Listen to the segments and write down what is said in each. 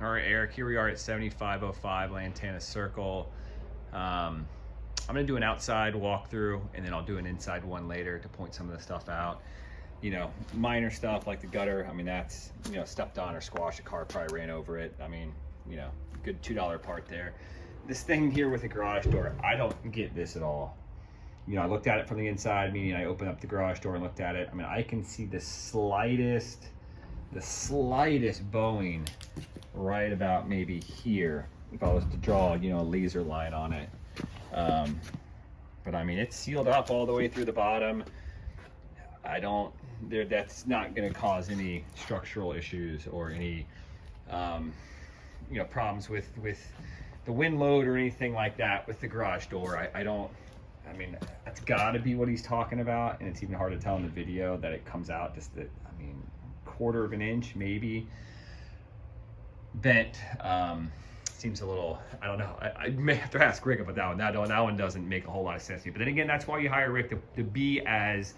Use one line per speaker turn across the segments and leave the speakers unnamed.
All right, Eric, here we are at 7505 Lantana Circle. I'm gonna do an outside walkthrough and then I'll do an inside one later to point some of the stuff out. You know, minor stuff like the gutter, I mean, that's, you know, stepped on or squashed, a car probably ran over it. I mean, you know, good $2 part there. This thing here with the garage door, I don't get this at all. You know, I looked at it from the inside, meaning I opened up the garage door and looked at it. I mean, I can see the slightest bowing right about maybe here if I was to draw, you know, a laser line on it. But I mean, it's sealed up all the way through the bottom. That's not going to cause any structural issues or any you know, problems with the wind load or anything like that with the garage door. I mean, that's got to be what he's talking about, and it's even hard to tell in the video that it comes out just that, I mean, quarter of an inch maybe bent. Seems a little, I don't know, I may have to ask Rick about that one. That one doesn't make a whole lot of sense to me. But then again, that's why you hire Rick, to be as,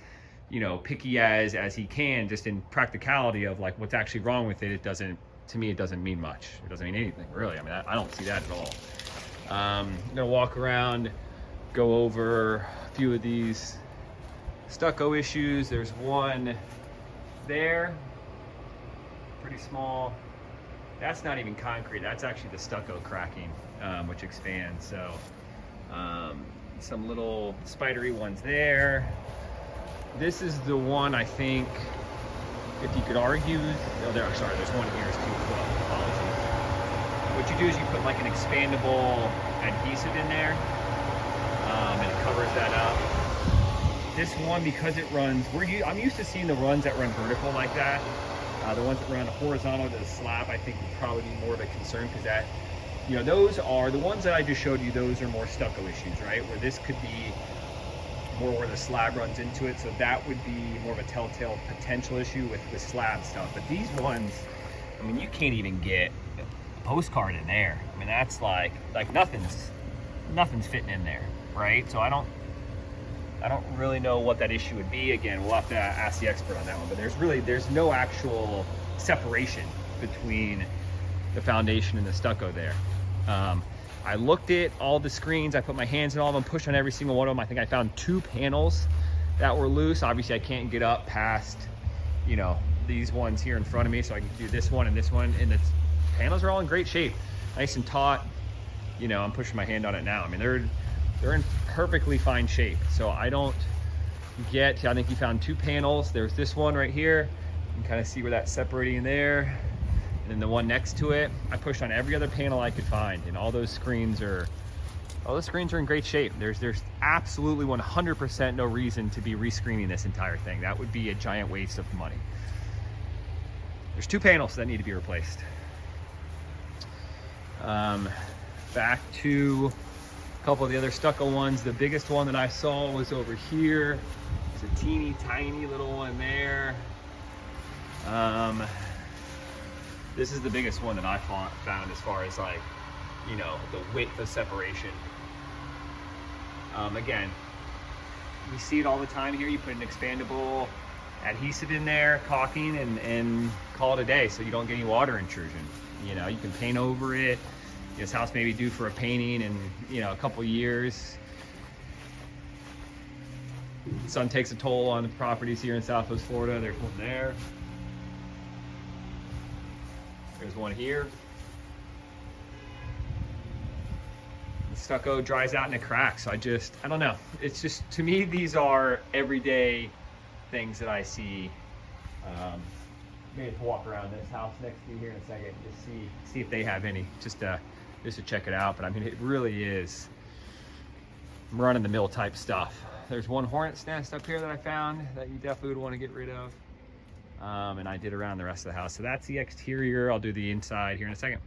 you know, picky as he can, just in practicality of like what's actually wrong with it. It doesn't, to me, it doesn't mean much. It doesn't mean anything really. I mean, I don't see that at all. I'm gonna walk around, go over a few of these stucco issues. There's one there, pretty small. That's not even concrete, that's actually the stucco cracking, which expands. So some little spidery ones there. This is the one, I think, if you could argue, oh, sorry, there's one here too. Well, apologies. What you do is you put like an expandable adhesive in there, and it covers that up. This one, because it runs, I'm used to seeing the runs that run vertical like that. The ones that run horizontal to the slab, I think, would probably be more of a concern, because that, you know, those are the ones that I just showed you. Those are more stucco issues, right? Where this could be more where the slab runs into it. So that would be more of a telltale potential issue with the slab stuff. But these ones, I mean, you can't even get a postcard in there. I mean, that's like nothing's fitting in there, right? So I don't really know what that issue would be. Again, we'll have to ask the expert on that one, but there's no actual separation between the foundation and the stucco there. I looked at all the screens, I put my hands in all of them, pushed on every single one of them. I think I found 2 panels that were loose. Obviously I can't get up past, you know, these ones here in front of me, so I can do this one and this one, and the panels are all in great shape, nice and taut. You know, I'm pushing my hand on it now. I mean, they're in perfectly fine shape. So I don't get, I think you found 2 panels. There's this one right here. You can kind of see where that's separating there. And then the one next to it, I pushed on every other panel I could find, and all those screens are in great shape. There's absolutely 100% no reason to be rescreening this entire thing. That would be a giant waste of money. There's 2 panels that need to be replaced. Back to a couple of the other stucco ones. The biggest one that I saw was over here. There's a teeny tiny little one there. This is the biggest one that I found as far as, like, you know, the width of separation. Again, we see it all the time here. You put an expandable adhesive in there, caulking, and call it a day, so you don't get any water intrusion. You know, you can paint over it. This house may be due for a painting in, you know, a couple years. The sun takes a toll on the properties here in Southwest Florida. There's one there. There's one here. The stucco dries out and it cracks. So I don't know. It's just, to me, these are everyday things that I see. Maybe to walk around this house next to you here in a second, just see if they have any, just to check it out. But I mean, it really is run-of-the-mill type stuff. There's one hornet's nest up here that I found that you definitely would want to get rid of. And I did around the rest of the house. So that's the exterior. I'll do the inside here in a second.